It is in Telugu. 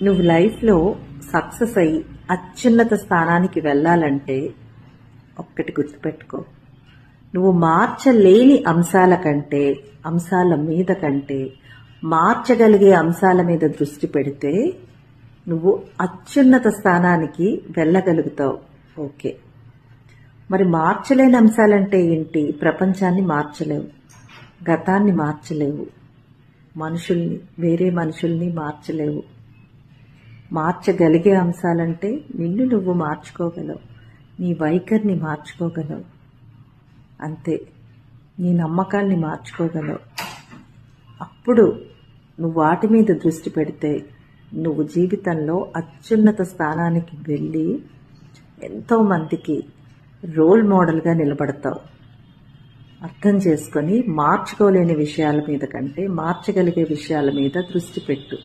నువ్వు లైఫ్లో సక్సెస్ అయ్యి అత్యున్నత స్థానానికి వెళ్ళాలంటే ఒక్కటి గుర్తుపెట్టుకో, నువ్వు మార్చలేని అంశాల మీద కంటే మార్చగలిగే అంశాల మీద దృష్టి పెడితే నువ్వు అత్యున్నత స్థానానికి వెళ్ళగలుగుతావు. ఓకే, మరి మార్చలేని అంశాలంటే ఏంటి? ప్రపంచాన్ని మార్చలేవు, గతాన్ని మార్చలేవు, వేరే మనుషుల్ని మార్చలేవు. మార్చగలిగే అంశాలంటే నిన్ను నువ్వు మార్చుకోగలవు, నీ వైఖరిని మార్చుకోగలవు, అంతే. నీ నమ్మకాన్ని మార్చుకోగలవు. అప్పుడు నువ్వు వాటి మీద దృష్టి పెడితే నువ్వు జీవితంలో అత్యున్నత స్థానానికి వెళ్ళి ఎంతో మందికి రోల్ మోడల్గా నిలబడతావు. అర్థం చేసుకొని మార్చుకోలేని విషయాల మీద కంటే మార్చగలిగే విషయాల మీద దృష్టి పెట్టు.